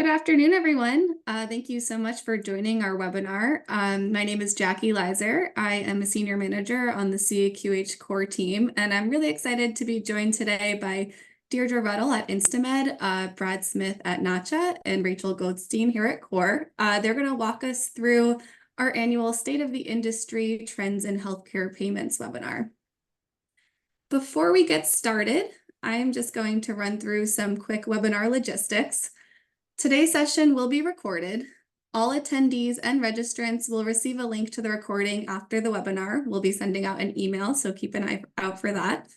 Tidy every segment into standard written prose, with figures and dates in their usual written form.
Good afternoon, everyone. Thank you so much for joining our webinar. My name is Jackie Leiser. I am a senior manager on the CAQH core team, and I'm really excited to be joined today by Deirdre Ruddle at InstaMed, Brad Smith at NACHA, and Rachel Goldstein here at CORE. They're going to walk us through our annual State of the Industry Trends in Healthcare Payments webinar. Before we get started, I am just going to run through some quick webinar logistics. Today's session will be recorded. All attendees and registrants will receive a link to the recording after the webinar. We'll be sending out an email, so keep an eye out for that.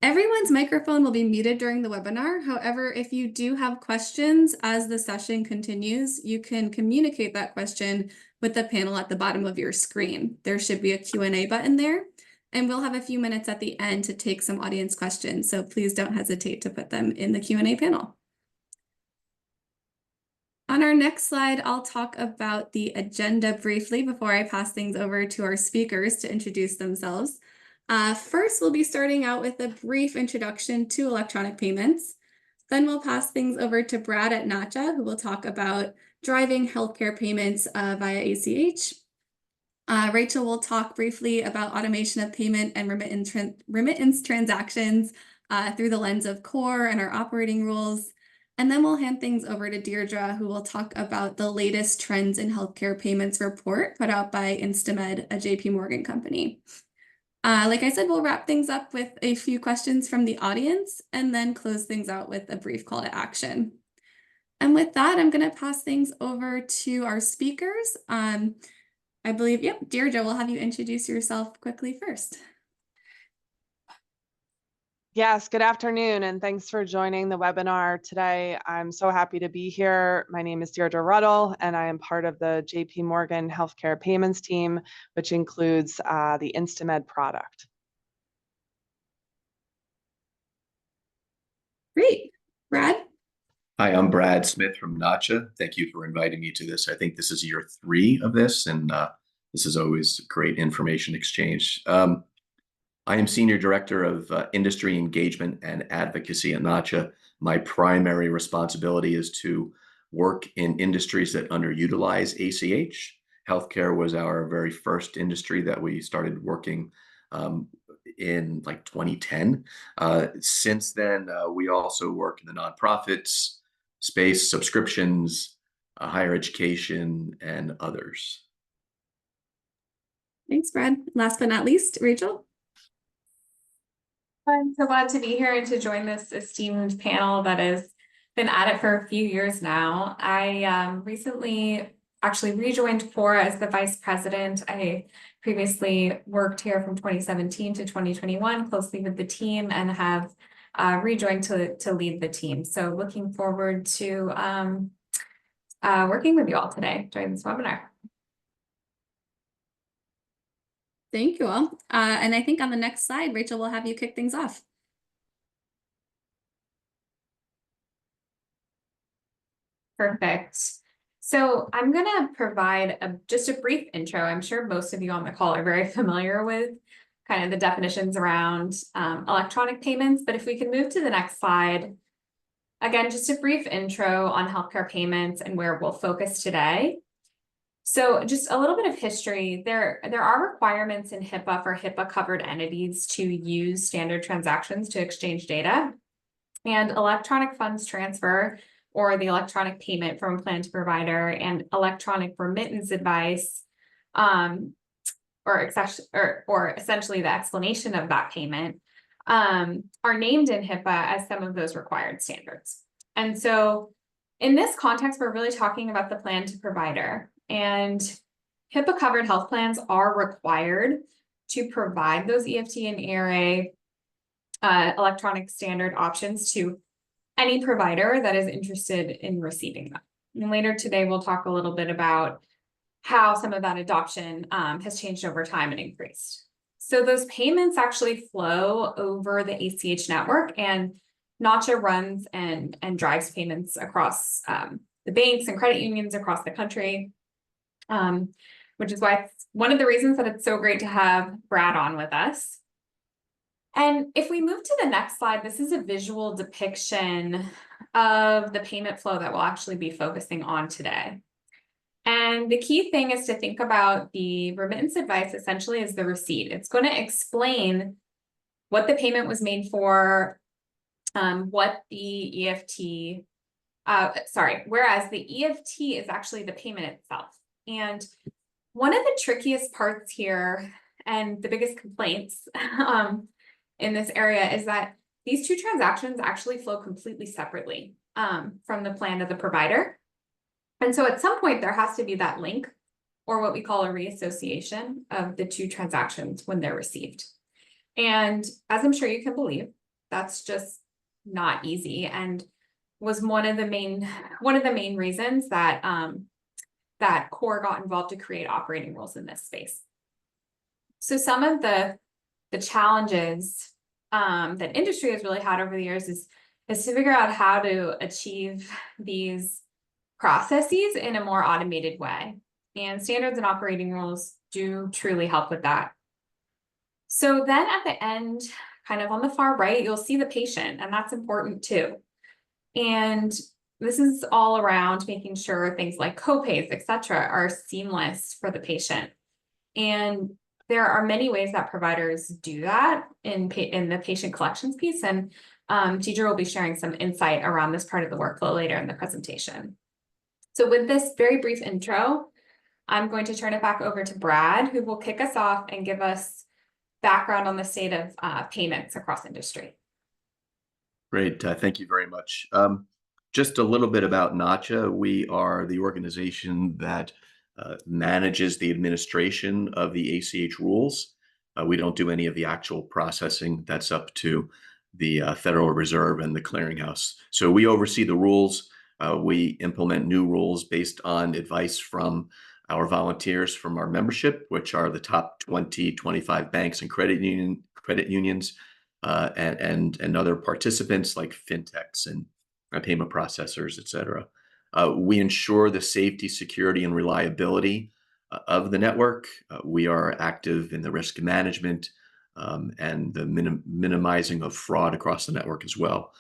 Everyone's microphone will be muted during the webinar. However, if you do have questions as the session continues, you can communicate that question with the panel at the bottom of your screen. There should be a Q&A button there, and we'll have a few minutes at the end to take some audience questions, so please don't hesitate to put them in the Q&A panel. On our next slide, I'll talk about the agenda briefly before I pass things over to our speakers to introduce themselves. First, we'll be starting out with a brief introduction to electronic payments. Then we'll pass things over to Brad at NACHA, who will talk about driving healthcare payments via ACH. Rachel will talk briefly about automation of payment and remittance transactions through the lens of CORE and our operating rules. And then we'll hand things over to Deirdre, who will talk about the latest trends in healthcare payments report put out by InstaMed, a JP Morgan company. Like I said, we'll wrap things up with a few questions from the audience and then close things out with a brief call to action. And with that, I'm going to pass things over to our speakers. I believe, Deirdre, we'll have you introduce yourself quickly first. Yes, good afternoon, and thanks for joining the webinar today. I'm so happy to be here. My name is Deirdre Ruddle, and I am part of the JP Morgan Healthcare Payments team, which includes the InstaMed product. Great. Brad? Hi, I'm Brad Smith from NACHA. Thank you for inviting me to this. I think this is year 3 of this, and this is always great information exchange. I am Senior Director of Industry Engagement and Advocacy at NACHA. My primary responsibility is to work in industries that underutilize ACH. Healthcare was our very first industry that we started working in like 2010. Since then, we also work in the nonprofits space, subscriptions, higher education, and others. Thanks, Brad. Last but not least, Rachel? I'm so glad to be here and to join this esteemed panel that has been at it for a few years now. I recently actually rejoined CORE as the Vice President. I previously worked here from 2017 to 2021 closely with the team and have rejoined to lead the team. So looking forward to working with you all today during this webinar. Thank you all. And I think on the next slide, Rachel will have you kick things off. Perfect. So I'm going to provide just a brief intro. I'm sure most of you on the call are very familiar with kind of the definitions around electronic payments. But if we can move to the next slide, again, just a brief intro on healthcare payments and where we'll focus today. So just a little bit of history, there are requirements in HIPAA for HIPAA covered entities to use standard transactions to exchange data, and electronic funds transfer or the electronic payment from plan to provider and electronic remittance advice or essentially the explanation of that payment are named in HIPAA as some of those required standards. And so in this context, we're really talking about the plan to provider. And HIPAA covered health plans are required to provide those EFT and ERA electronic standard options to any provider that is interested in receiving them. And later today, we'll talk a little bit about how some of that adoption has changed over time and increased. So those payments actually flow over the ACH network, and NACHA runs and drives payments across the banks and credit unions across the country. Which is why it's one of the reasons that it's so great to have Brad on with us. And if we move to the next slide, this is a visual depiction of the payment flow that we'll actually be focusing on today. And the key thing is to think about the remittance advice essentially as the receipt. It's going to explain what the payment was made for, what the EFT, whereas the EFT is actually the payment itself. And one of the trickiest parts here and the biggest complaints in this area is that these two transactions actually flow completely separately from the plan to the provider. And so at some point there has to be that link, or what we call a reassociation of the two transactions when they're received. And as I'm sure you can believe, that's just not easy, and was one of the main reasons that that CORE got involved to create operating rules in this space. So some of the challenges that industry has really had over the years is to figure out how to achieve these processes in a more automated way. And standards and operating rules do truly help with that. So then at the end, kind of on the far right, you'll see the patient, and that's important too. And this is all around making sure things like copays, et cetera, are seamless for the patient. And there are many ways that providers do that in the patient collections piece. And Deidre will be sharing some insight around this part of the workflow later in the presentation. So with this very brief intro, I'm going to turn it back over to Brad, who will kick us off and give us background on the state of payments across industry. Great. Thank you very much. Just a little bit about NACHA. We are the organization that manages the administration of the ACH rules. We don't do any of the actual processing. That's up to the Federal Reserve and the clearinghouse. So we oversee the rules. We implement new rules based on advice from our volunteers from our membership, which are the top 20, 25 banks and credit unions, and other participants like fintechs and payment processors, et cetera. We ensure the safety, security, and reliability of the network. We are active in the risk management and the minimizing of fraud across the network as well.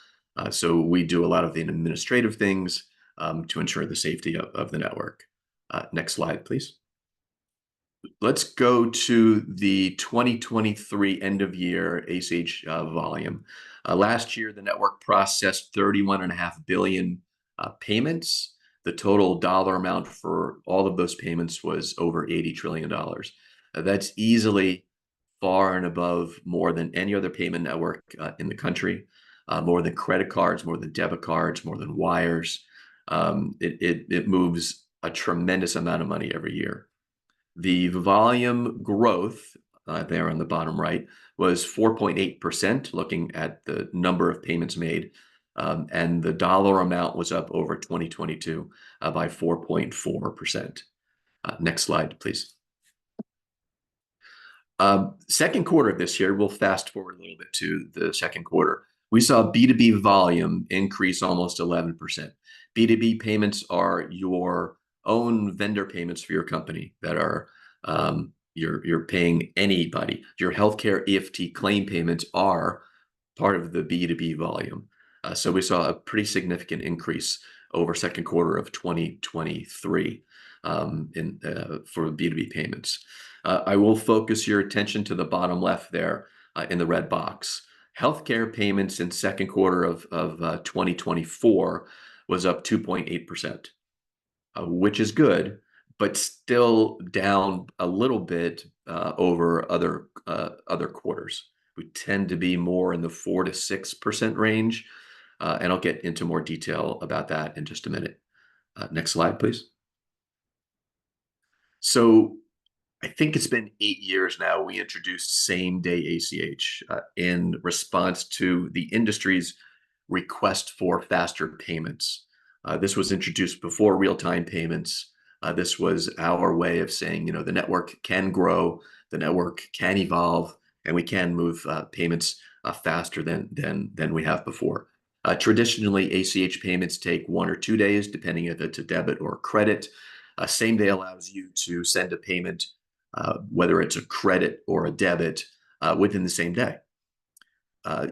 So we do a lot of the administrative things to ensure the safety of the network. Next slide, please. Let's go to the 2023 end of year ACH volume. Last year, the network processed 31.5 billion payments. The total dollar amount for all of those payments was over $80 trillion. That's easily far and above more than any other payment network in the country, more than credit cards, more than debit cards, more than wires. It moves a tremendous amount of money every year. The volume growth there on the bottom right was 4.8%, looking at the number of payments made. And the dollar amount was up over 2022 by 4.4%. Next slide, please. Second quarter of this year, we'll fast forward a little bit to the second quarter. We saw B2B volume increase almost 11%. B2B payments are your own vendor payments for your company that are you're paying anybody. Your healthcare EFT claim payments are part of the B2B volume. So we saw a pretty significant increase over second quarter of 2023 for B2B payments. I will focus your attention to the bottom left there in the red box. Healthcare payments in second quarter of 2024 was up 2.8%, which is good, but still down a little bit over other quarters. We tend to be more in the 4 to 6% range, and I'll get into more detail about that in just a minute. Next slide, please. So I think it's been 8 years now we introduced same-day ACH in response to the industry's request for faster payments. This was introduced before real-time payments. This was our way of saying, the network can grow, the network can evolve, and we can move payments faster than we have before. Traditionally, ACH payments take 1 or 2 days, depending if it's a debit or credit. Same day allows you to send a payment, whether it's a credit or a debit, within the same day.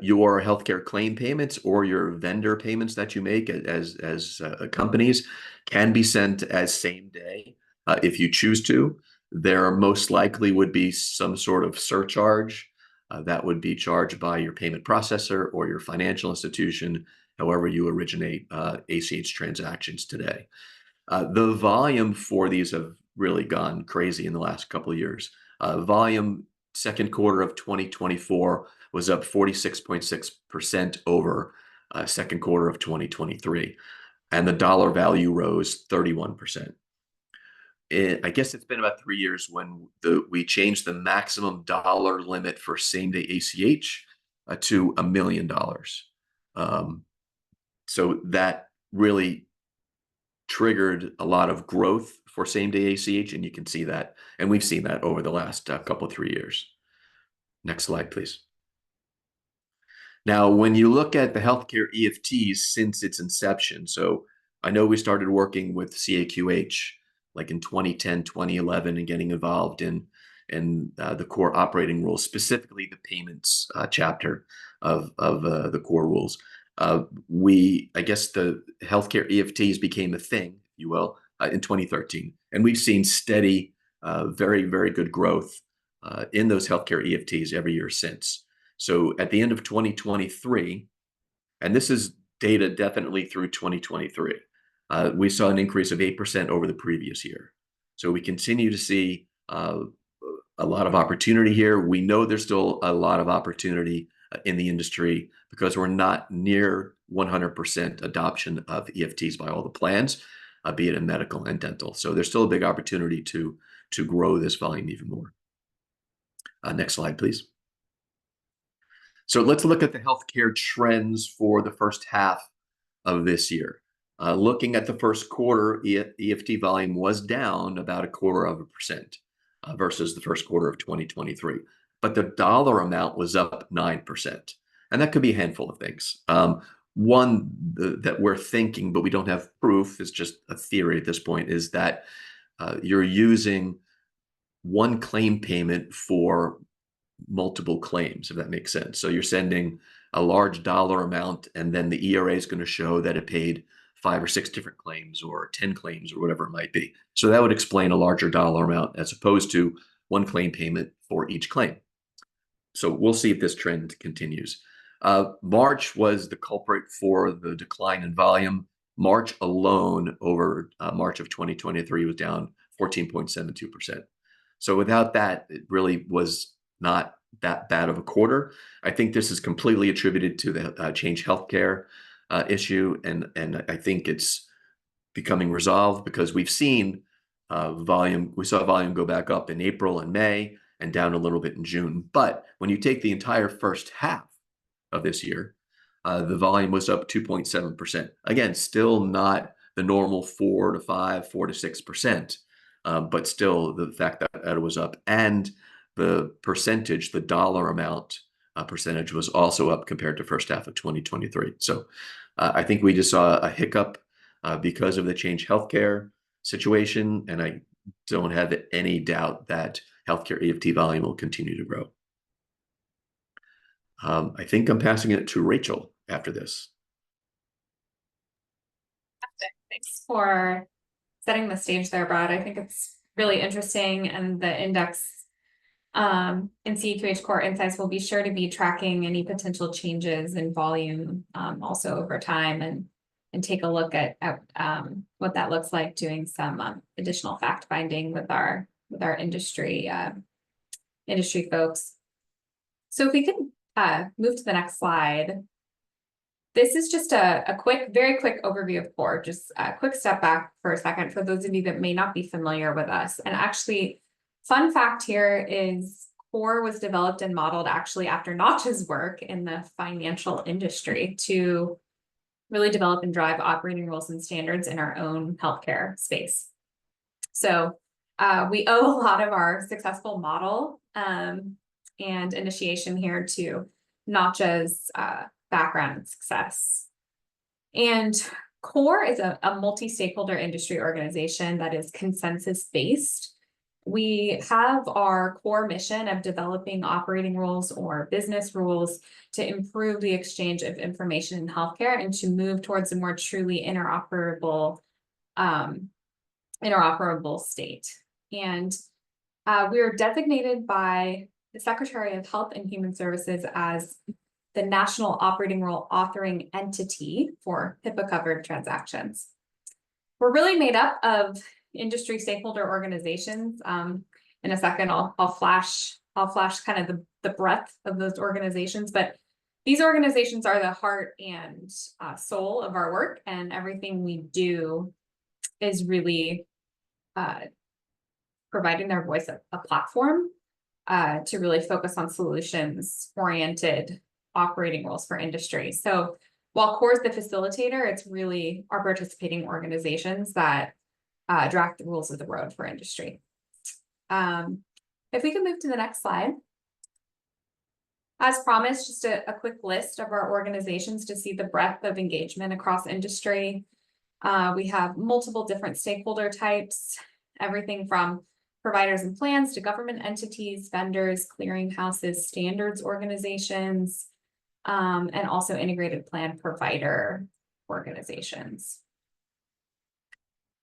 your healthcare claim payments or your vendor payments that you make as companies can be sent as same day if you choose to. There most likely would be some sort of surcharge that would be charged by your payment processor or your financial institution, however you originate ACH transactions today. The volume for these have really gone crazy in the last couple of years. Volume second quarter of 2024 was up 46.6% over second quarter of 2023, and the dollar value rose 31%. I guess it's been about 3 years when we changed the maximum dollar limit for same-day ACH to $1 million. So that really triggered a lot of growth for same-day ACH, and you can see that, and we've seen that over the last couple 3 years. Next slide, please. Now, when you look at the healthcare EFTs since its inception, so I know we started working with CAQH like in 2010, 2011, and getting involved in the core operating rules, specifically the payments chapter of the core rules. I guess the healthcare EFTs became a thing, if you will, in 2013. And we've seen steady, very, very good growth in those healthcare EFTs every year since. So at the end of 2023, and this is data definitely through 2023, we saw an increase of 8% over the previous year. So we continue to see a lot of opportunity here. We know there's still a lot of opportunity in the industry because we're not near 100% adoption of EFTs by all the plans, be it in medical and dental. So there's still a big opportunity to grow this volume even more. Next slide, please. So let's look at the healthcare trends for the first half of this year. Looking at the first quarter, EFT volume was down about 0.25% versus the first quarter of 2023. But the dollar amount was up 9%. And that could be a handful of things. One that we're thinking, but we don't have proof, is just a theory at this point, is that you're using one claim payment for multiple claims, if that makes sense. So you're sending a large dollar amount, and then the ERA is going to show that it paid 5 or 6 different claims or 10 claims or whatever it might be. So that would explain a larger dollar amount as opposed to one claim payment for each claim. So we'll see if this trend continues. March was the culprit for the decline in volume. March alone over March of 2023 was down 14.72%. So without that, it really was not that bad of a quarter. I think this is completely attributed to the Change Healthcare issue, and I think it's becoming resolved because we've seen volume. We saw volume go back up in April and May and down a little bit in June. But when you take the entire first half of this year, the volume was up 2.7%. Again, still not the normal 4 to 5, 4 to 6%, but still the fact that it was up, and the percentage, the dollar amount percentage, was also up compared to first half of 2023. So I think we just saw a hiccup because of the Change Healthcare situation, and I don't have any doubt that healthcare EFT volume will continue to grow. I think I'm passing it to Rachel after this. Thanks for setting the stage there, Brad. I think it's really interesting, and the index in CAQH Core Insights will be sure to be tracking any potential changes in volume also over time, and take a look at what that looks like, doing some additional fact finding with our industry folks. So if we could move to the next slide. This is just a very quick overview of Core. Just a quick step back for a second for those of you that may not be familiar with us. And actually, fun fact here is Core was developed and modeled actually after Notch's work in the financial industry to really develop and drive operating rules and standards in our own healthcare space. So we owe a lot of our successful model and initiation here to Notch's background and success. And Core is a multi-stakeholder industry organization that is consensus-based. We have our core mission of developing operating rules or business rules to improve the exchange of information in healthcare and to move towards a more truly interoperable state. And we are designated by the Secretary of Health and Human Services as the National Operating Rule Authoring Entity for HIPAA-covered transactions. We're really made up of industry stakeholder organizations. In a second, I'll flash kind of the breadth of those organizations, but these organizations are the heart and soul of our work, and everything we do is really providing their voice a platform to really focus on solutions-oriented operating rules for industry. So while CORE is the facilitator, it's really our participating organizations that draft the rules of the road for industry. If we can move to the next slide. As promised, just a quick list of our organizations to see the breadth of engagement across industry. We have multiple different stakeholder types, everything from providers and plans to government entities, vendors, clearinghouses, standards organizations, and also integrated plan provider organizations.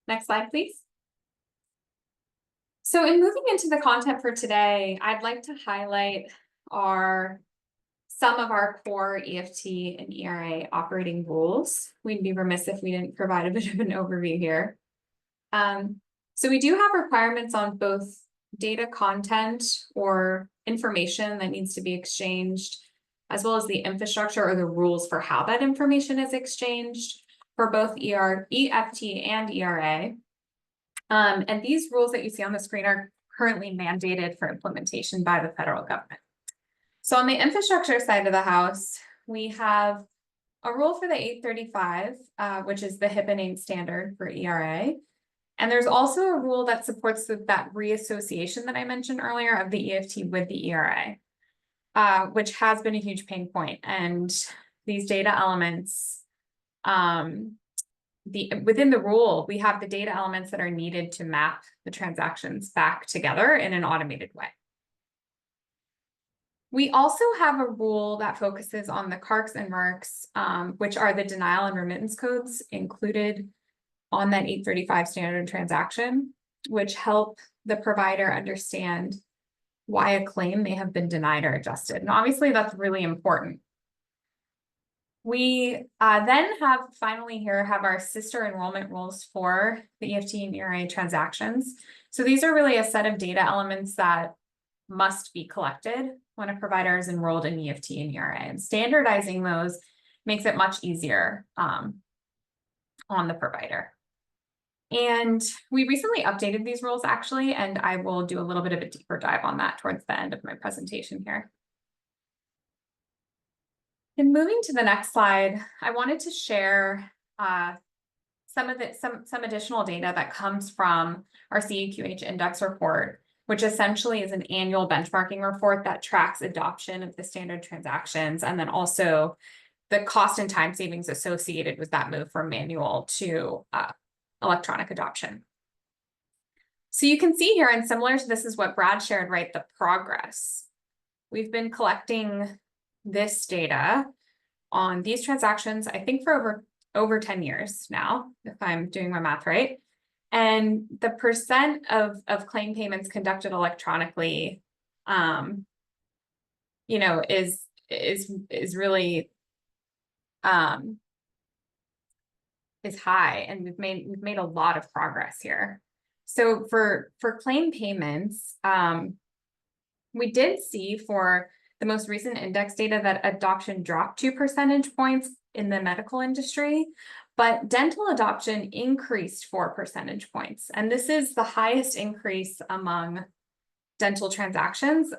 Next slide, please. So in moving into the content for today, I'd like to highlight some of our core EFT and ERA operating rules. We'd be remiss if we didn't provide a bit of an overview here. So we do have requirements on both data content or information that needs to be exchanged, as well as the infrastructure or the rules for how that information is exchanged for both EFT and ERA. And these rules that you see on the screen are currently mandated for implementation by the federal government. So on the infrastructure side of the house, we have a rule for the 835, which is the HIPAA name standard for ERA. And there's also a rule that supports that reassociation that I mentioned earlier of the EFT with the ERA, which has been a huge pain point. And these data elements, within the rule, we have the data elements that are needed to map the transactions back together in an automated way. We also have a rule that focuses on the CARCs and MERCs, which are the denial and remittance codes included on that 835 standard transaction, which help the provider understand why a claim may have been denied or adjusted. And obviously that's really important. We then finally have our sister enrollment rules for the EFT and ERA transactions. So these are really a set of data elements that must be collected when a provider is enrolled in EFT and ERA, and standardizing those makes it much easier on the provider. And we recently updated these rules actually, and I will do a little bit of a deeper dive on that towards the end of my presentation here. And moving to the next slide, I wanted to share some additional data that comes from our CEQH index report, which essentially is an annual benchmarking report that tracks adoption of the standard transactions, and then also the cost and time savings associated with that move from manual to electronic adoption. So you can see here, and similar to this is what Brad shared, right, the progress. We've been collecting this data on these transactions, I think for over 10 years now, if I'm doing my math right. And the percent of claim payments conducted electronically, you know, is really is high, and we've made a lot of progress here. So for claim payments, we did see for the most recent index data that adoption dropped 2 percentage points in the medical industry, but dental adoption increased 4 percentage points. And this is the highest increase among dental transactions,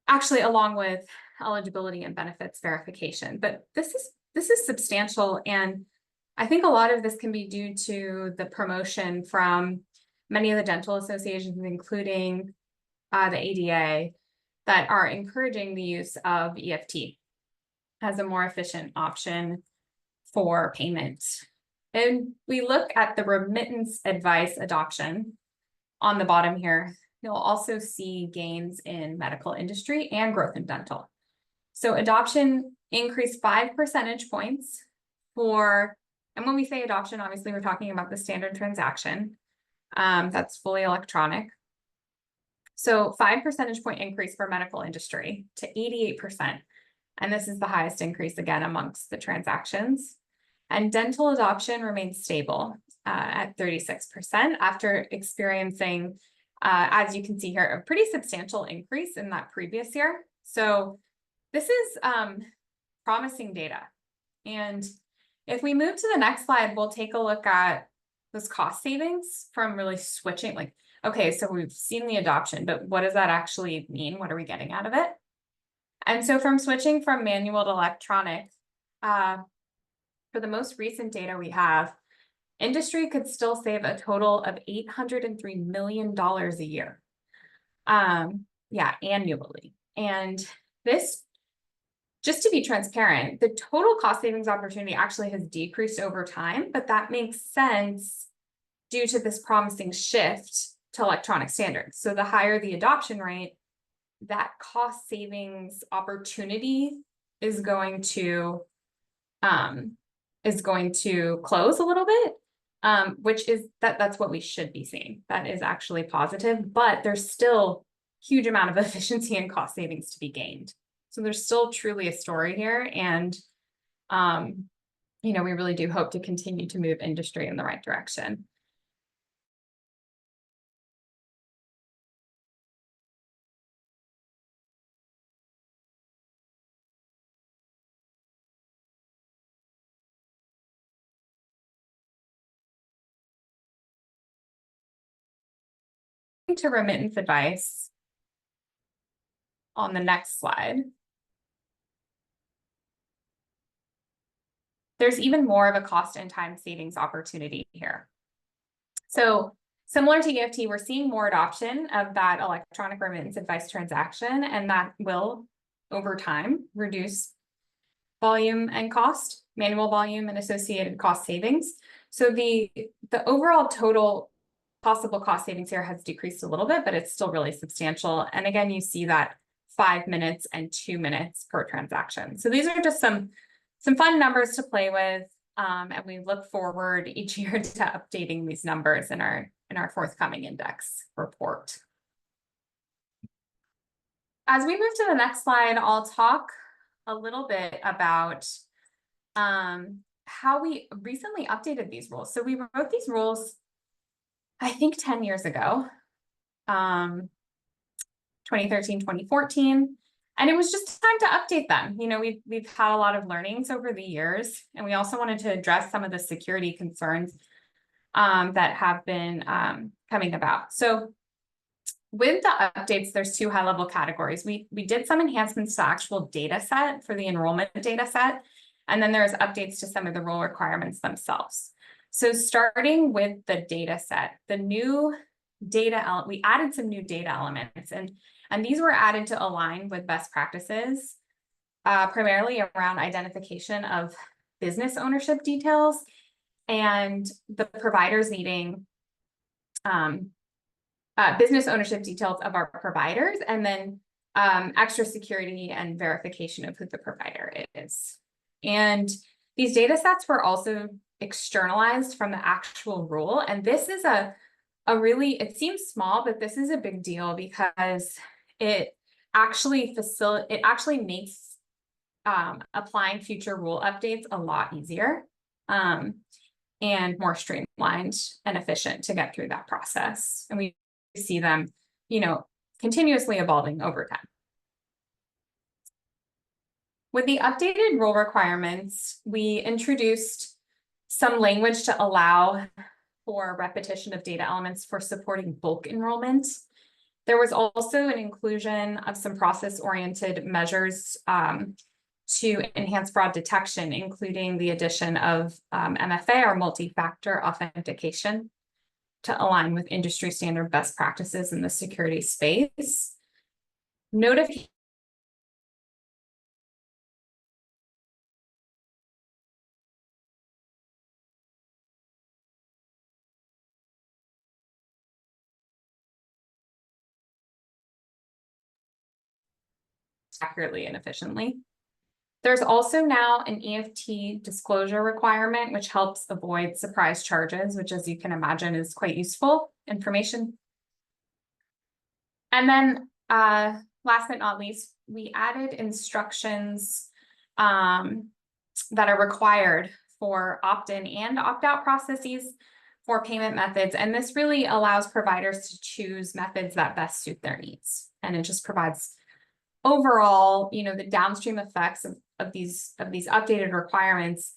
actually along with eligibility and benefits verification. But this is substantial, and I think a lot of this can be due to the promotion from many of the dental associations, including the ADA, that are encouraging the use of EFT as a more efficient option for payment. And we look at the remittance advice adoption. on the bottom here, you'll also see gains in medical industry and growth in dental. So adoption increased 5 percentage points for, and when we say adoption, obviously we're talking about the standard transaction. That's fully electronic. So 5 percentage point increase for medical industry to 88%. And this is the highest increase again amongst the transactions. And dental adoption remains stable at 36% after experiencing, as you can see here, a pretty substantial increase in that previous year. So this is promising data. And if we move to the next slide, we'll take a look at those cost savings from really switching, like, okay, so we've seen the adoption, but what does that actually mean? What are we getting out of it? And so from switching from manual to electronic, for the most recent data we have, industry could still save a total of $803 million a year. Annually. And this, just to be transparent, the total cost savings opportunity actually has decreased over time, but that makes sense due to this promising shift to electronic standards. So the higher the adoption rate, that cost savings opportunity is going to close a little bit, which is that's what we should be seeing. That is actually positive, but there's still huge amount of efficiency and cost savings to be gained. So there's still truly a story here, and we really do hope to continue to move industry in the right direction. To remittance advice on the next slide. There's even more of a cost and time savings opportunity here. So similar to EFT, we're seeing more adoption of that electronic remittance advice transaction, and that will, over time, reduce volume and cost, manual volume and associated cost savings. So the overall total possible cost savings here has decreased a little bit, but it's still really substantial. And again, you see that 5 minutes and 2 minutes per transaction. So these are just some fun numbers to play with. And we look forward each year to updating these numbers in our forthcoming index report. As we move to the next slide, I'll talk a little bit about how we recently updated these rules. So we wrote these rules, I think 10 years ago, 2013, 2014, and it was just time to update them. We've had a lot of learnings over the years, and we also wanted to address some of the security concerns that have been coming about. So with the updates, there's 2 high-level categories. We did some enhancements to actual data set for the enrollment data set, and then there's updates to some of the rule requirements themselves. So starting with the data set, the new data, we added some new data elements, and these were added to align with best practices, primarily around identification of business ownership details and the providers needing business ownership details of our providers, and then extra security and verification of who the provider is. And these data sets were also externalized from the actual rule. And this is a really, it seems small, but this is a big deal because it actually makes applying future rule updates a lot easier and more streamlined and efficient to get through that process. And we see them, continuously evolving over time. With the updated rule requirements, we introduced some language to allow for repetition of data elements for supporting bulk enrollment. There was also an inclusion of some process-oriented measures to enhance fraud detection, including the addition of MFA, or multi-factor authentication, to align with industry standard best practices in the security space. Notification accurately and efficiently. There's also now an EFT disclosure requirement, which helps avoid surprise charges, which, as you can imagine, is quite useful information. And then last but not least, we added instructions that are required for opt-in and opt-out processes for payment methods. And this really allows providers to choose methods that best suit their needs. And it just provides overall, the downstream effects of these updated requirements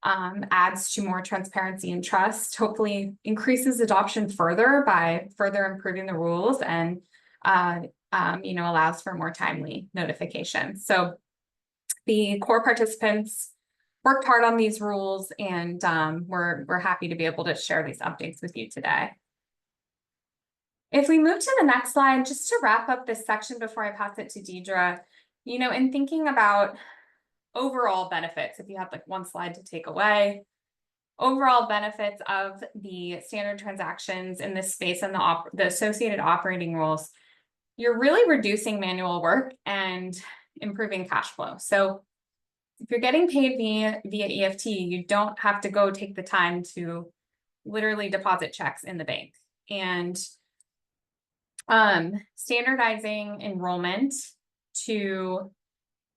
adds to more transparency and trust, hopefully increases adoption further by further improving the rules, and allows for more timely notification. So the core participants worked hard on these rules, and we're happy to be able to share these updates with you today. If we move to the next slide, just to wrap up this section before I pass it to Deidre, in thinking about overall benefits, if you have like one slide to take away, overall benefits of the standard transactions in this space and the associated operating rules, you're really reducing manual work and improving cash flow. So if you're getting paid via EFT, you don't have to go take the time to literally deposit checks in the bank. And standardizing enrollment to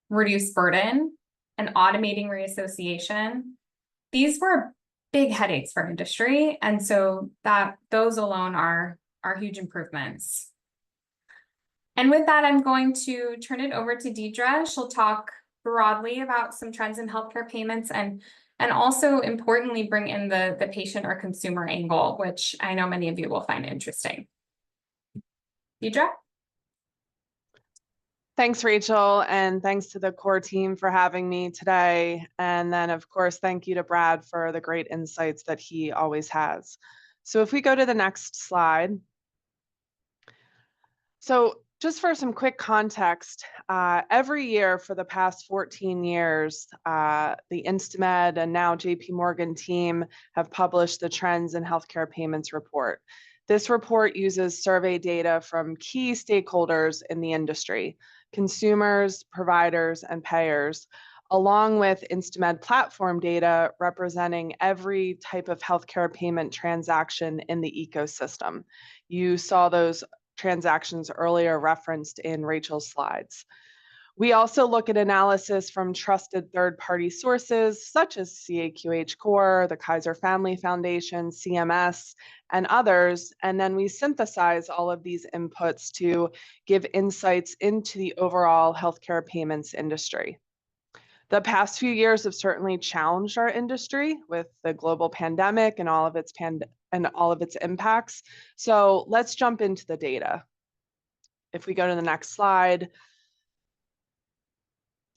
reduce burden and automating reassociation, these were big headaches for industry. And so those alone are huge improvements. And with that, I'm going to turn it over to Deidre. She'll talk broadly about some trends in healthcare payments and also importantly bring in the patient or consumer angle, which I know many of you will find interesting. Deidre? Thanks, Rachel, and thanks to the core team for having me today. And then, of course, thank you to Brad for the great insights that he always has. So if we go to the next slide. So just for some quick context, every year for the past 14 years, the Instamed and now JP Morgan team have published the Trends in Healthcare Payments report. This report uses survey data from key stakeholders in the industry, consumers, providers, and payers, along with Instamed platform data representing every type of healthcare payment transaction in the ecosystem. You saw those transactions earlier referenced in Rachel's slides. We also look at analysis from trusted third-party sources such as CAQH Core, the Kaiser Family Foundation, CMS, and others, and then we synthesize all of these inputs to give insights into the overall healthcare payments industry. The past few years have certainly challenged our industry with the global pandemic and all of its impacts. So let's jump into the data. If we go to the next slide.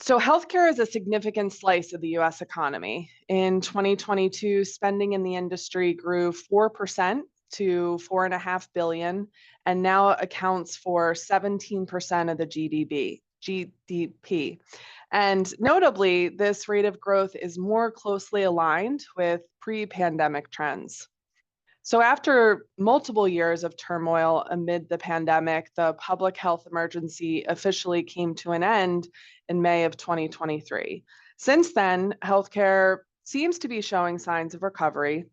So healthcare is a significant slice of the US economy. In 2022, spending in the industry grew 4% to $4.5 billion, and now accounts for 17% of the GDP. And notably, this rate of growth is more closely aligned with pre-pandemic trends. So after multiple years of turmoil amid the pandemic, the public health emergency officially came to an end in May of 2023. Since then, healthcare seems to be showing signs of recovery.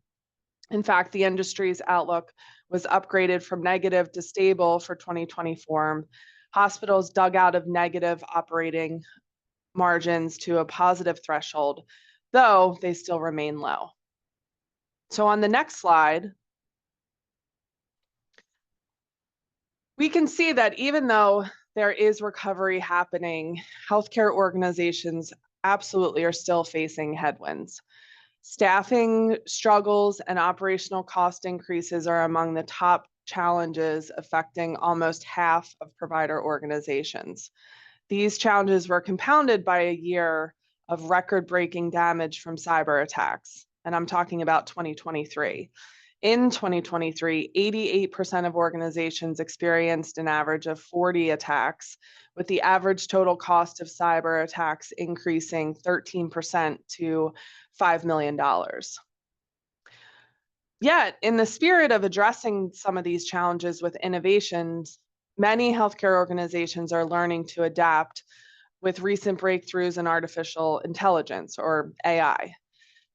In fact, the industry's outlook was upgraded from negative to stable for 2024. Hospitals dug out of negative operating margins to a positive threshold, though they still remain low. So on the next slide, we can see that even though there is recovery happening, healthcare organizations absolutely are still facing headwinds. Staffing struggles and operational cost increases are among the top challenges affecting almost half of provider organizations. These challenges were compounded by a year of record-breaking damage from cyber attacks, and I'm talking about 2023. In 2023, 88% of organizations experienced an average of 40 attacks, with the average total cost of cyber attacks increasing 13% to $5 million. Yet, in the spirit of addressing some of these challenges with innovations, many healthcare organizations are learning to adapt with recent breakthroughs in artificial intelligence, or AI.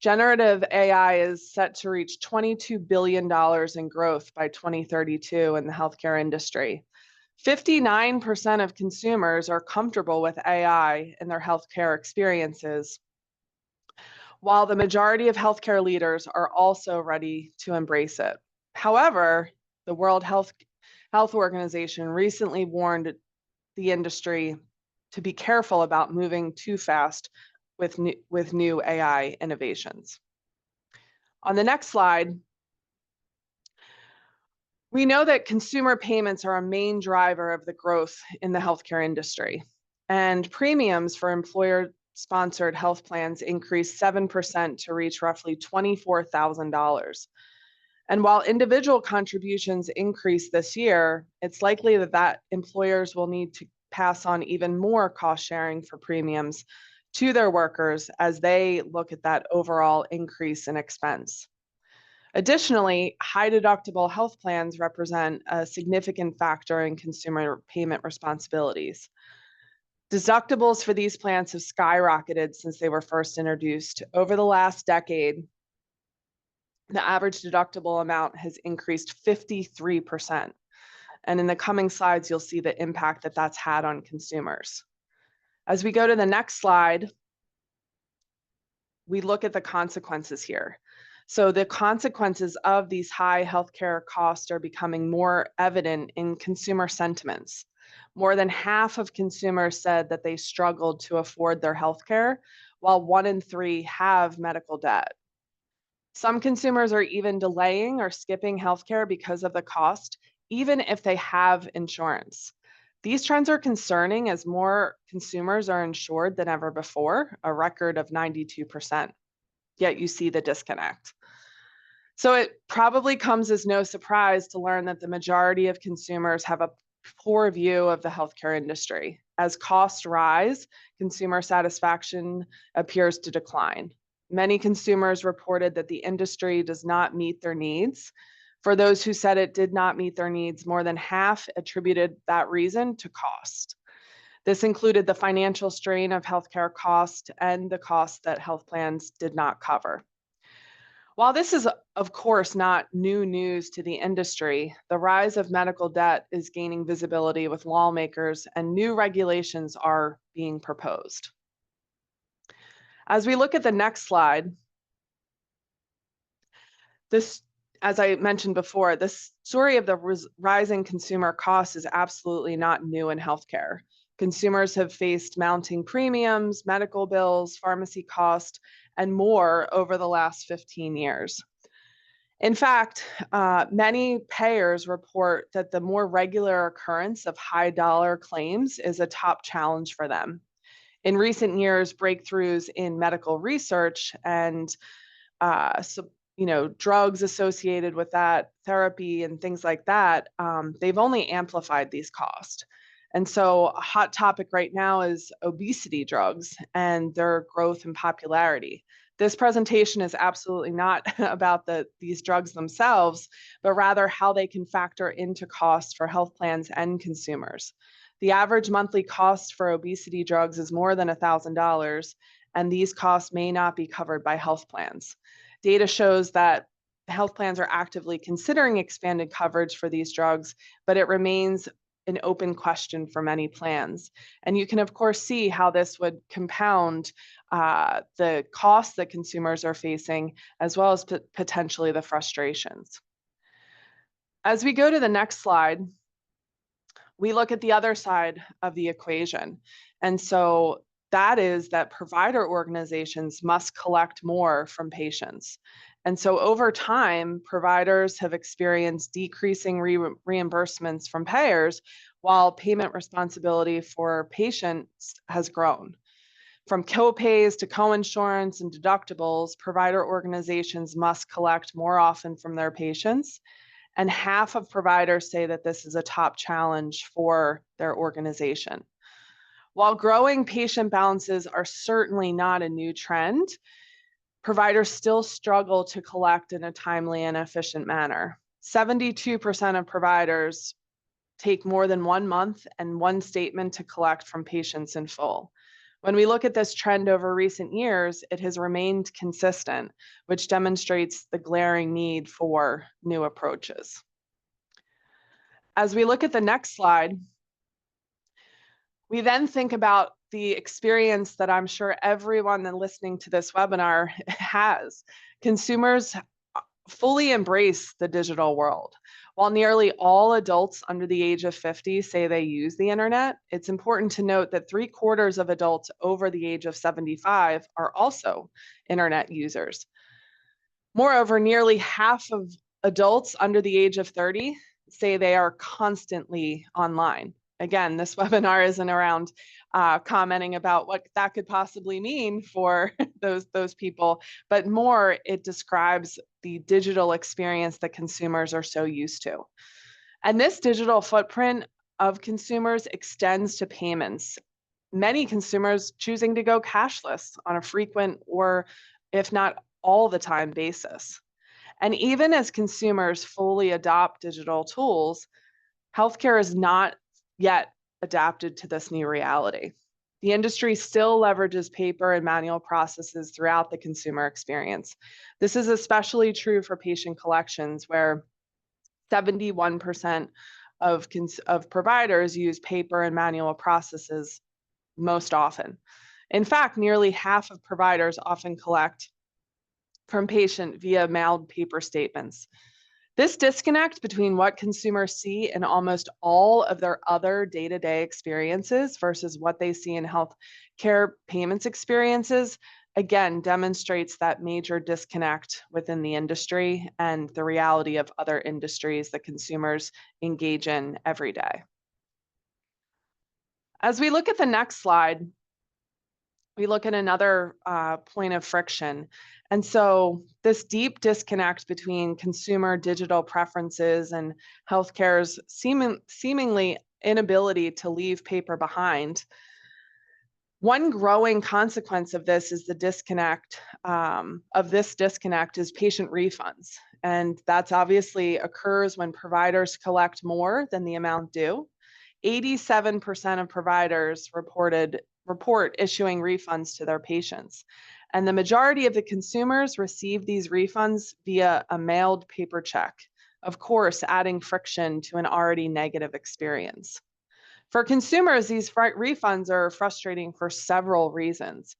Generative AI is set to reach $22 billion in growth by 2032 in the healthcare industry. 59% of consumers are comfortable with AI in their healthcare experiences, while the majority of healthcare leaders are also ready to embrace it. However, the World Health Organization recently warned the industry to be careful about moving too fast with new AI innovations. On the next slide, we know that consumer payments are a main driver of the growth in the healthcare industry, and premiums for employer-sponsored health plans increased 7% to reach roughly $24,000. And while individual contributions increase this year, it's likely that employers will need to pass on even more cost sharing for premiums to their workers as they look at that overall increase in expense. Additionally, high deductible health plans represent a significant factor in consumer payment responsibilities. Deductibles for these plans have skyrocketed since they were first introduced. Over the last decade, the average deductible amount has increased 53%. And in the coming slides, you'll see the impact that that's had on consumers. As we go to the next slide, we look at the consequences here. So the consequences of these high healthcare costs are becoming more evident in consumer sentiments. More than half of consumers said that they struggled to afford their healthcare, while 1 in 3 have medical debt. Some consumers are even delaying or skipping healthcare because of the cost, even if they have insurance. These trends are concerning as more consumers are insured than ever before, a record of 92%. Yet you see the disconnect. So it probably comes as no surprise to learn that the majority of consumers have a poor view of the healthcare industry. As costs rise, consumer satisfaction appears to decline. Many consumers reported that the industry does not meet their needs. For those who said it did not meet their needs, more than half attributed that reason to cost. This included the financial strain of healthcare cost and the cost that health plans did not cover. While this is, of course, not new news to the industry, the rise of medical debt is gaining visibility with lawmakers, and new regulations are being proposed. As we look at the next slide, this, as I mentioned before, this story of the rising consumer costs is absolutely not new in healthcare. Consumers have faced mounting premiums, medical bills, pharmacy costs, and more over the last 15 years. In fact, many payers report that the more regular occurrence of high dollar claims is a top challenge for them. In recent years, breakthroughs in medical research and drugs associated with that, therapy and things like that, they've only amplified these costs. And so a hot topic right now is obesity drugs and their growth and popularity. This presentation is absolutely not about these drugs themselves, but rather how they can factor into costs for health plans and consumers. The average monthly cost for obesity drugs is more than $1,000, and these costs may not be covered by health plans. Data shows that health plans are actively considering expanded coverage for these drugs, but it remains an open question for many plans. And you can, of course, see how this would compound the costs that consumers are facing, as well as potentially the frustrations. As we go to the next slide, we look at the other side of the equation. And so that is that provider organizations must collect more from patients. And so over time, providers have experienced decreasing reimbursements from payers, while payment responsibility for patients has grown. From copays to coinsurance and deductibles, provider organizations must collect more often from their patients. And half of providers say that this is a top challenge for their organization. While growing patient balances are certainly not a new trend, providers still struggle to collect in a timely and efficient manner. 72% of providers take more than 1 month and one statement to collect from patients in full. When we look at this trend over recent years, it has remained consistent, which demonstrates the glaring need for new approaches. As we look at the next slide, we then think about the experience that I'm sure everyone listening to this webinar has. Consumers fully embrace the digital world. While nearly all adults under the age of 50 say they use the internet, it's important to note that 3/4 of adults over the age of 75 are also internet users. Moreover, nearly half of adults under the age of 30 say they are constantly online. Again, this webinar isn't around commenting about what that could possibly mean for those people, but more it describes the digital experience that consumers are so used to. And this digital footprint of consumers extends to payments. Many consumers choosing to go cashless on a frequent or, if not all the time, basis. And even as consumers fully adopt digital tools, healthcare is not yet adapted to this new reality. The industry still leverages paper and manual processes throughout the consumer experience. This is especially true for patient collections, where 71% of providers use paper and manual processes most often. In fact, nearly half of providers often collect from patient via mailed paper statements. This disconnect between what consumers see in almost all of their other day-to-day experiences versus what they see in healthcare payments experiences, again, demonstrates that major disconnect within the industry and the reality of other industries that consumers engage in every day. As we look at the next slide, we look at another point of friction. And so this deep disconnect between consumer digital preferences and healthcare's seemingly inability to leave paper behind. One growing consequence of this is the disconnect is patient refunds. And that's obviously occurs when providers collect more than the amount due. 87% of providers report issuing refunds to their patients. And the majority of the consumers receive these refunds via a mailed paper check, of course, adding friction to an already negative experience. For consumers, these refunds are frustrating for several reasons.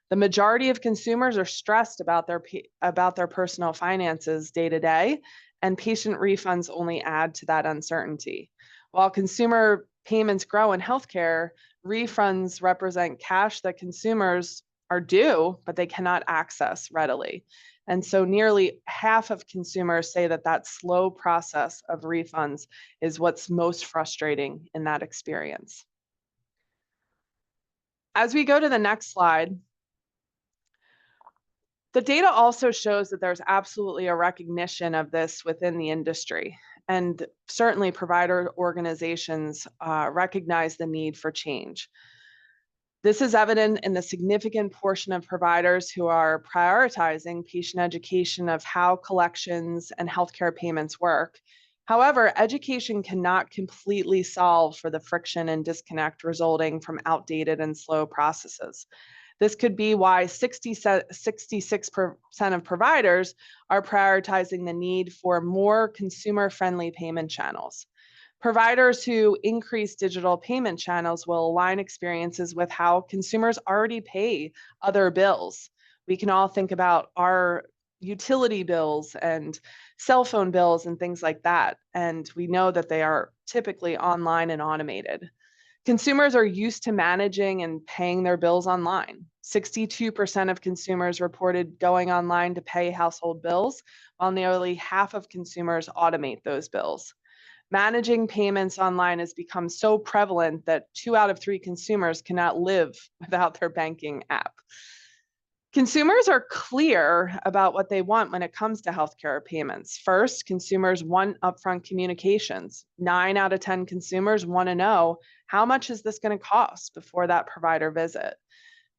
The majority of consumers are stressed about their personal finances day to day, and patient refunds only add to that uncertainty. While consumer payments grow in healthcare, refunds represent cash that consumers are due, but they cannot access readily. And so nearly half of consumers say that slow process of refunds is what's most frustrating in that experience. As we go to the next slide, the data also shows that there's absolutely a recognition of this within the industry. And certainly provider organizations recognize the need for change. This is evident in the significant portion of providers who are prioritizing patient education of how collections and healthcare payments work. However, education cannot completely solve for the friction and disconnect resulting from outdated and slow processes. This could be why 66% of providers are prioritizing the need for more consumer-friendly payment channels. Providers who increase digital payment channels will align experiences with how consumers already pay other bills. We can all think about our utility bills and cell phone bills and things like that. And we know that they are typically online and automated. Consumers are used to managing and paying their bills online. 62% of consumers reported going online to pay household bills, while nearly half of consumers automate those bills. Managing payments online has become so prevalent that 2 out of 3 consumers cannot live without their banking app. Consumers are clear about what they want when it comes to healthcare payments. First, consumers want upfront communications. 9 out of 10 consumers want to know, how much is this going to cost before that provider visit?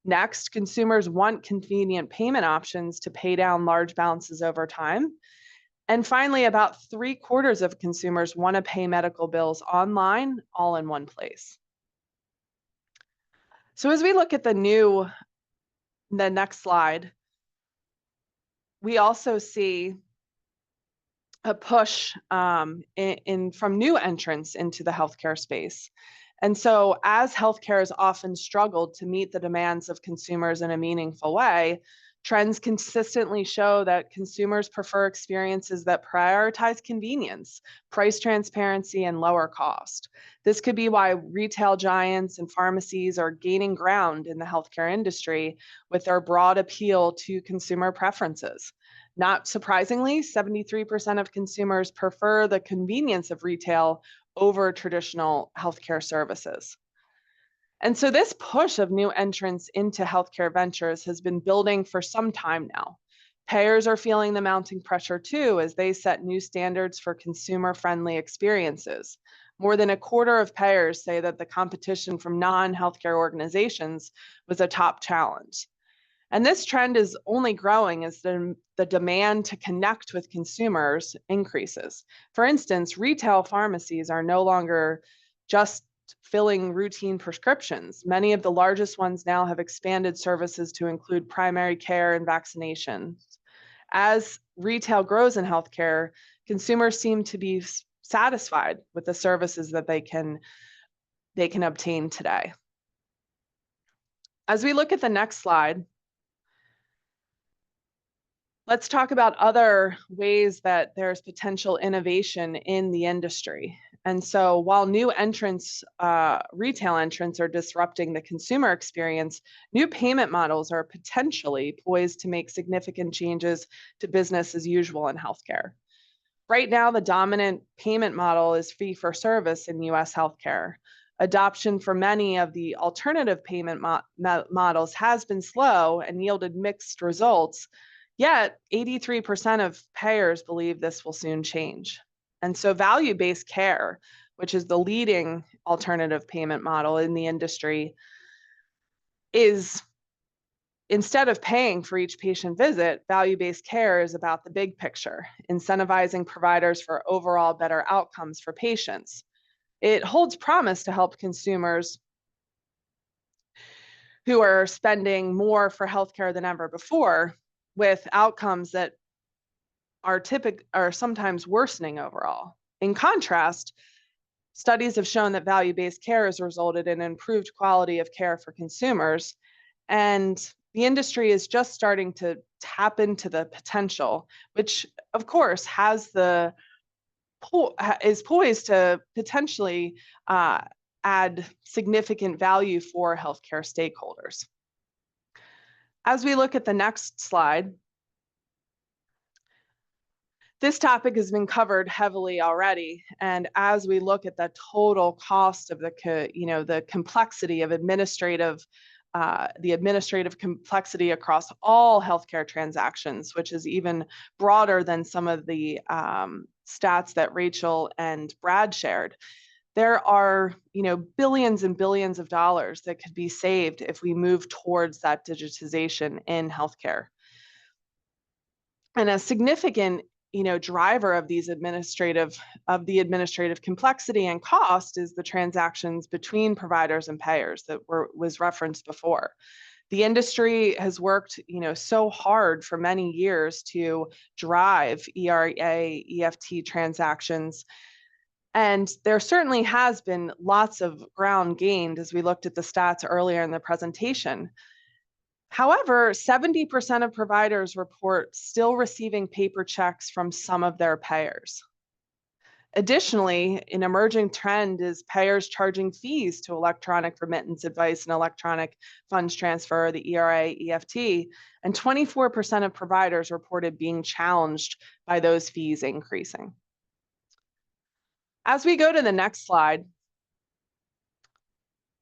Next, consumers want convenient payment options to pay down large balances over time. And finally, about 3/4 of consumers want to pay medical bills online, all in one place. So as we look at the next slide, we also see a push from new entrants into the healthcare space. And so as healthcare has often struggled to meet the demands of consumers in a meaningful way, trends consistently show that consumers prefer experiences that prioritize convenience, price transparency, and lower cost. This could be why retail giants and pharmacies are gaining ground in the healthcare industry with their broad appeal to consumer preferences. Not surprisingly, 73% of consumers prefer the convenience of retail over traditional healthcare services. And so this push of new entrants into healthcare ventures has been building for some time now. Payers are feeling the mounting pressure too as they set new standards for consumer-friendly experiences. More than a quarter of payers say that the competition from non-healthcare organizations was a top challenge. And this trend is only growing as the demand to connect with consumers increases. For instance, retail pharmacies are no longer just filling routine prescriptions. Many of the largest ones now have expanded services to include primary care and vaccinations. As retail grows in healthcare, consumers seem to be satisfied with the services that they can obtain today. As we look at the next slide, let's talk about other ways that there's potential innovation in the industry. And so while new entrants, retail entrants are disrupting the consumer experience, new payment models are potentially poised to make significant changes to business as usual in healthcare. Right now, the dominant payment model is fee for service in US healthcare. Adoption for many of the alternative payment models has been slow and yielded mixed results. Yet, 83% of payers believe this will soon change. And so value-based care, which is the leading alternative payment model in the industry, is instead of paying for each patient visit, value-based care is about the big picture, incentivizing providers for overall better outcomes for patients. It holds promise to help consumers who are spending more for healthcare than ever before, with outcomes that are sometimes worsening overall. In contrast, studies have shown that value-based care has resulted in improved quality of care for consumers, and the industry is just starting to tap into the potential, which of course is poised to potentially add significant value for healthcare stakeholders. As we look at the next slide, this topic has been covered heavily already, and as we look at the total cost of the complexity of the administrative complexity across all healthcare transactions, which is even broader than some of the stats that Rachel and Brad shared. There are, billions and billions of dollars that could be saved if we move towards that digitization in healthcare. And a significant, driver of the administrative complexity and cost is the transactions between providers and payers that was referenced before. The industry has worked, so hard for many years to drive ERA, EFT transactions. And there certainly has been lots of ground gained as we looked at the stats earlier in the presentation. However, 70% of providers report still receiving paper checks from some of their payers. Additionally, an emerging trend is payers charging fees to electronic remittance advice and electronic funds transfer, the ERA, EFT, and 24% of providers reported being challenged by those fees increasing. As we go to the next slide,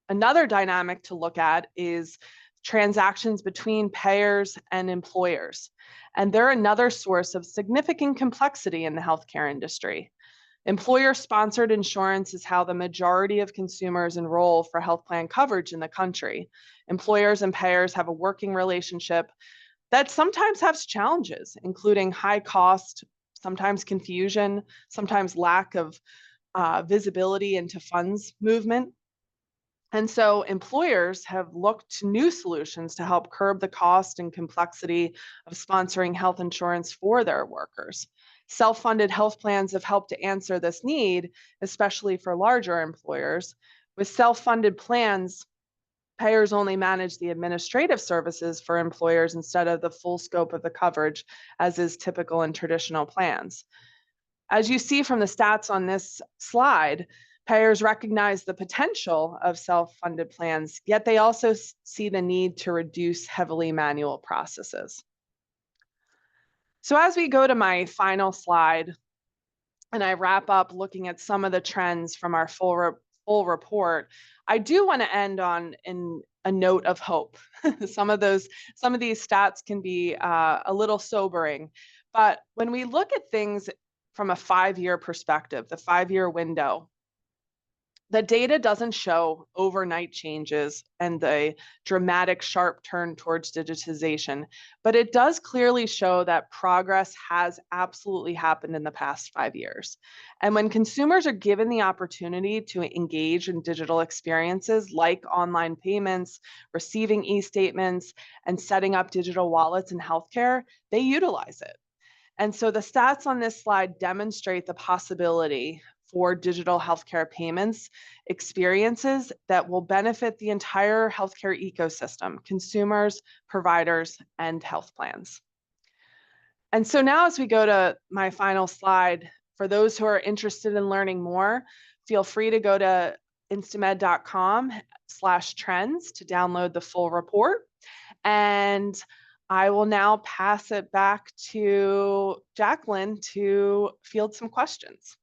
another dynamic to look at is transactions between payers and employers. And they're another source of significant complexity in the healthcare industry. Employer-sponsored insurance is how the majority of consumers enroll for health plan coverage in the country. Employers and payers have a working relationship that sometimes has challenges, including high cost, sometimes confusion, sometimes lack of visibility into funds movement. And so employers have looked to new solutions to help curb the cost and complexity of sponsoring health insurance for their workers. Self-funded health plans have helped to answer this need, especially for larger employers. With self-funded plans, payers only manage the administrative services for employers instead of the full scope of the coverage, as is typical in traditional plans. As you see from the stats on this slide, payers recognize the potential of self-funded plans, yet they also see the need to reduce heavily manual processes. So as we go to my final slide, and I wrap up looking at some of the trends from our full report, I do want to end on a note of hope. Some of these stats can be a little sobering, but when we look at things from a 5-year perspective, the 5-year window, the data doesn't show overnight changes and the dramatic sharp turn towards digitization, but it does clearly show that progress has absolutely happened in the past 5 years. And when consumers are given the opportunity to engage in digital experiences like online payments, receiving e-statements, and setting up digital wallets in healthcare, they utilize it. And so the stats on this slide demonstrate the possibility for digital healthcare payments experiences that will benefit the entire healthcare ecosystem, consumers, providers, and health plans. And so now as we go to my final slide, for those who are interested in learning more, feel free to go to instamed.com/trends to download the full report. And I will now pass it back to Jacqueline to field some questions.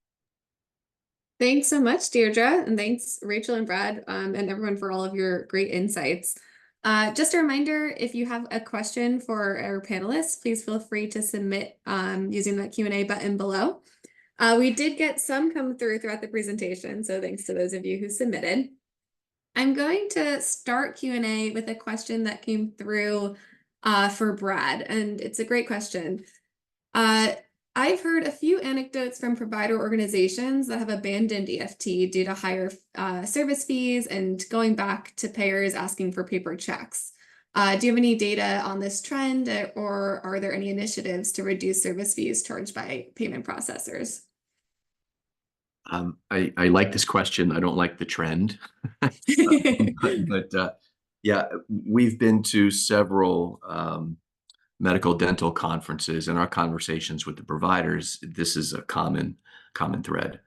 Thanks so much, Deirdre, and thanks, Rachel and Brad, and everyone for all of your great insights. Just a reminder, if you have a question for our panelists, please feel free to submit using that Q&A button below. We did get some come throughout the presentation, so thanks to those of you who submitted. I'm going to start Q&A with a question that came through for Brad, and it's a great question. I've heard a few anecdotes from provider organizations that have abandoned EFT due to higher service fees and going back to payers asking for paper checks. Do you have any data on this trend, or are there any initiatives to reduce service fees charged by payment processors? I like this question. I don't like the trend. but yeah, we've been to several medical dental conferences, and our conversations with the providers, this is a common thread.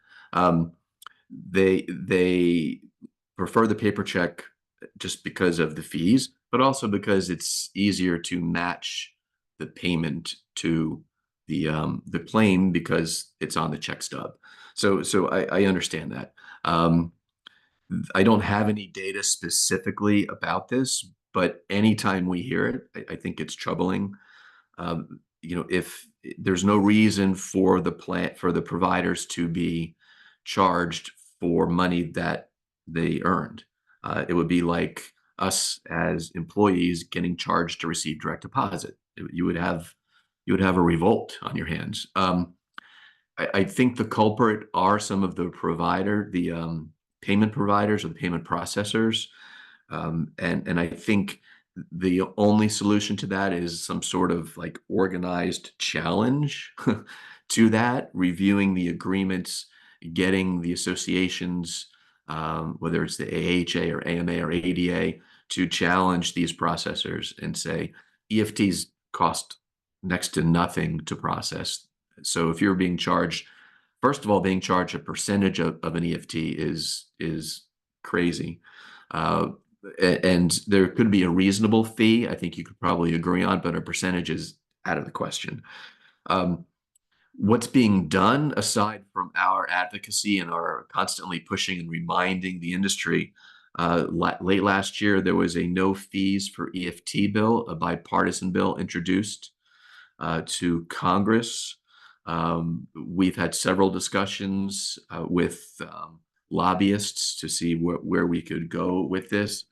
They prefer the paper check just because of the fees, but also because it's easier to match the payment to the claim because it's on the check stub. So I understand that. I don't have any data specifically about this, but anytime we hear it, I think it's troubling. If there's no reason for the providers to be charged for money that they earned, it would be like us as employees getting charged to receive direct deposit. You would have a revolt on your hands. I think the culprit are some of the payment providers or the payment processors. And I think the only solution to that is some sort of like organized challenge to that, reviewing the agreements, getting the associations, whether it's the AHA or AMA or ADA, to challenge these processors and say EFTs cost next to nothing to process. So if you're being charged, first of all, being charged a percentage of an EFT is crazy. And there could be a reasonable fee, I think you could probably agree on, but a percentage is out of the question. What's being done aside from our advocacy and our constantly pushing and reminding the industry, late last year, there was a no fees for EFT bill, a bipartisan bill introduced to Congress. We've had several discussions with lobbyists to see where we could go with this.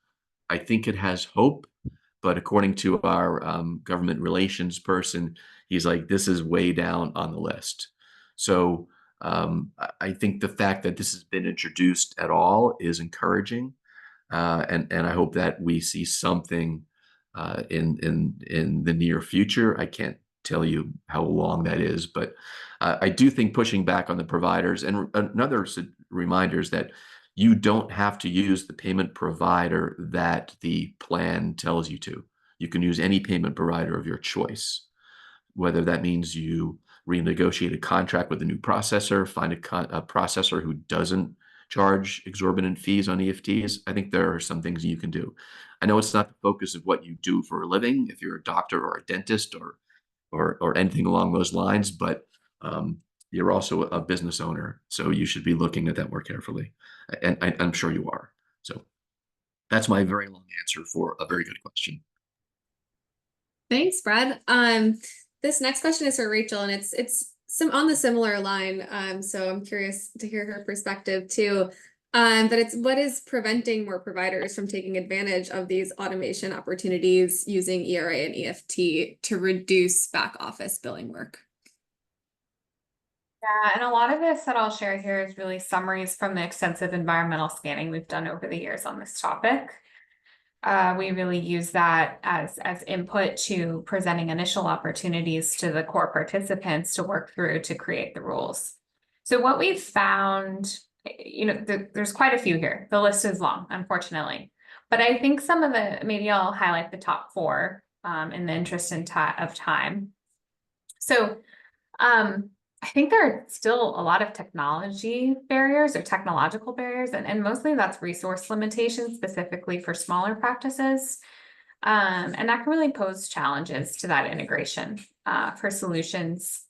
I think it has hope, but according to our government relations person, he's like, this is way down on the list. So I think the fact that this has been introduced at all is encouraging. And I hope that we see something in the near future. I can't tell you how long that is, but I do think pushing back on the providers, and another reminder is that you don't have to use the payment provider that the plan tells you to. You can use any payment provider of your choice, whether that means you renegotiate a contract with a new processor, find a processor who doesn't charge exorbitant fees on EFTs. I think there are some things you can do. I know it's not the focus of what you do for a living, if you're a doctor or a dentist or anything along those lines, but you're also a business owner, so you should be looking at that more carefully. And I'm sure you are. So that's my very long answer for a very good question. Thanks, Brad. This next question is for Rachel, and it's some on the similar line. So I'm curious to hear her perspective too. But it's what is preventing more providers from taking advantage of these automation opportunities using ERA and EFT to reduce back office billing work? Yeah, and a lot of this that I'll share here is really summaries from the extensive environmental scanning we've done over the years on this topic. We really use that as input to presenting initial opportunities to the core participants to work through to create the rules. So what we've found, there's quite a few here. The list is long, unfortunately, but I think some of maybe I'll highlight the top 4 in the interest of time. So I think there are still a lot of technology barriers or technological barriers, and mostly that's resource limitations specifically for smaller practices. And that can really pose challenges to that integration for solutions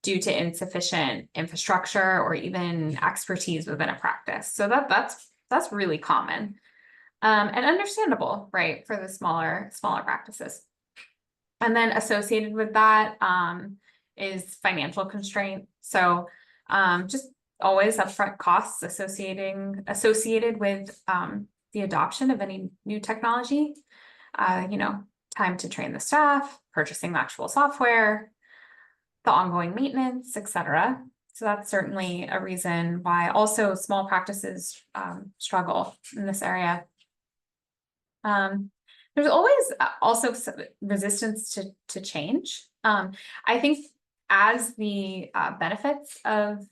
due to insufficient infrastructure or even expertise within a practice. So that's really common and understandable, right, for the smaller practices. And then associated with that is financial constraint. So just always upfront costs associated with the adoption of any new technology, time to train the staff, purchasing the actual software, the ongoing maintenance, etc. So that's certainly a reason why also small practices struggle in this area. There's always also resistance to change. I think as the benefits of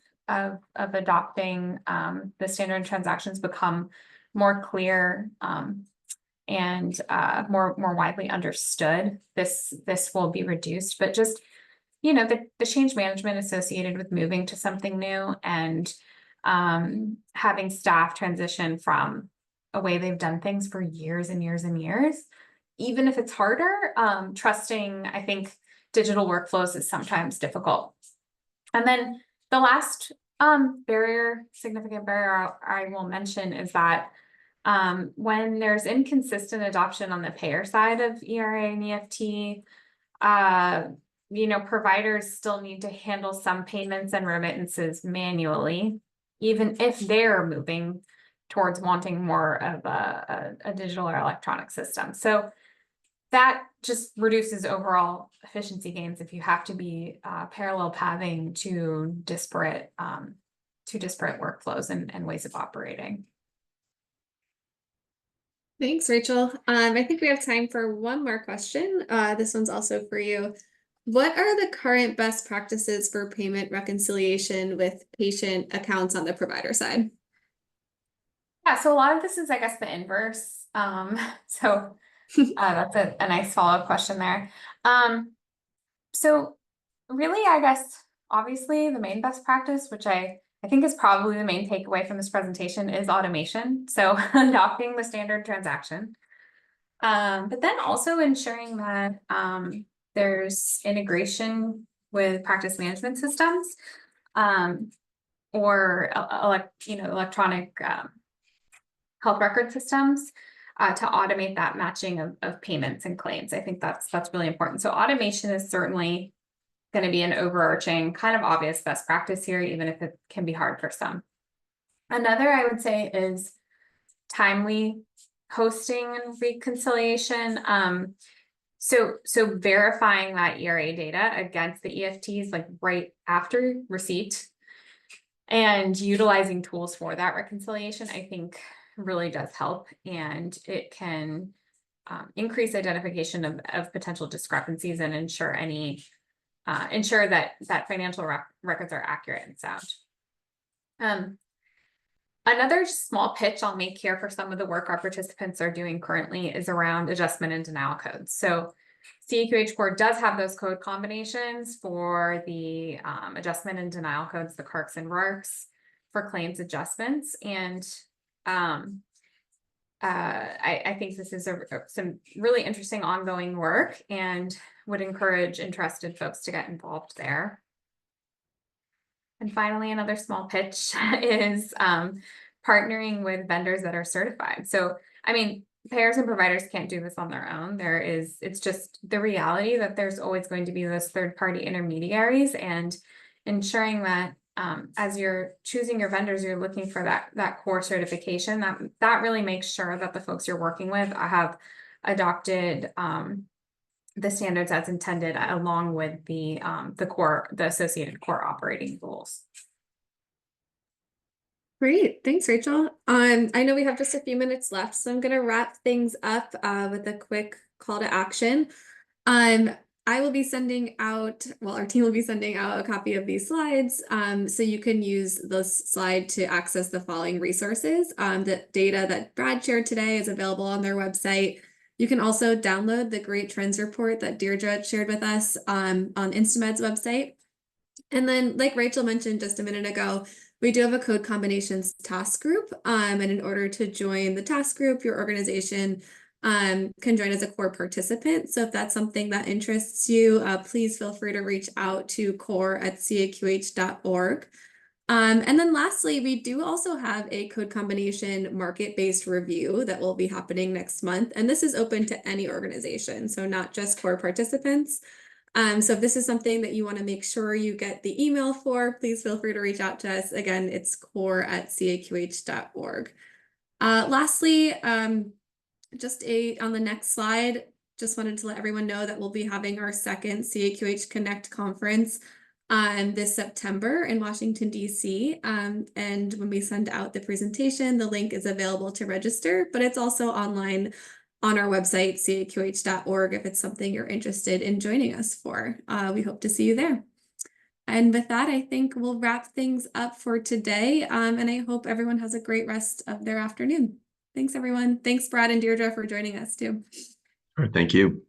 adopting the standard transactions become more clear and more widely understood, this will be reduced. But just the change management associated with moving to something new and having staff transition from a way they've done things for years and years and years, even if it's harder, trusting, I think, digital workflows is sometimes difficult. And then the last significant barrier I will mention is that when there's inconsistent adoption on the payer side of ERA and EFT, providers still need to handle some payments and remittances manually, even if they're moving towards wanting more of a digital or electronic system. So that just reduces overall efficiency gains if you have to be parallel pathing to disparate workflows and ways of operating. Thanks, Rachel. I think we have time for one more question. This one's also for you. What are the current best practices for payment reconciliation with patient accounts on the provider side? Yeah, so a lot of this is, I guess, the inverse. So that's a nice follow-up question there. So really, I guess, obviously, the main best practice, which I think is probably the main takeaway from this presentation, is automation. So adopting the standard transaction, but then also ensuring that there's integration with practice management systems or electronic health record systems to automate that matching of payments and claims. I think that's really important. So automation is certainly going to be an overarching kind of obvious best practice here, even if it can be hard for some. Another, I would say, is timely hosting and reconciliation. So verifying that ERA data against the EFTs like right after receipt and utilizing tools for that reconciliation, I think really does help, and it can increase identification of potential discrepancies and ensure that financial records are accurate and sound. Another small pitch I'll make here for some of the work our participants are doing currently is around adjustment and denial codes. So CAQH Core does have those code combinations for the adjustment and denial codes, the CARCs and RARCs for claims adjustments. And I think this is some really interesting ongoing work and would encourage interested folks to get involved there. And finally, another small pitch is partnering with vendors that are certified. So, I mean, payers and providers can't do this on their own. It's just the reality that there's always going to be those third-party intermediaries, and ensuring that as you're choosing your vendors, you're looking for that core certification. That really makes sure that the folks you're working with have adopted the standards as intended, along with the associated core operating rules. Great, thanks, Rachel. I know we have just a few minutes left, so I'm gonna wrap things up with a quick call to action. I will be sending out, well, our team will be sending out a copy of these slides, so you can use this slide to access the following resources. The data that Brad shared today is available on their website. You can also download the Great Trends Report that Deirdre shared with us on InstaMed's website. And then, like Rachel mentioned just a minute ago, we do have a code combinations task group. And in order to join the task group, your organization can join as a core participant. So if that's something that interests you, please feel free to reach out to core@caqh.org. And then lastly, we do also have a code combination market-based review that will be happening next month. And this is open to any organization, so not just core participants. So if this is something that you want to make sure you get the email for, please feel free to reach out to us. Again, it's core@caqh.org. Lastly, just on the next slide, just wanted to let everyone know that we'll be having our second CAQH Connect conference this September in Washington, D.C. And when we send out the presentation, the link is available to register, but it's also online on our website, caqh.org, if it's something you're interested in joining us for. We hope to see you there. And with that, I think we'll wrap things up for today. And I hope everyone has a great rest of their afternoon. Thanks, everyone. Thanks, Brad and Deirdre, for joining us too. All right, thank you.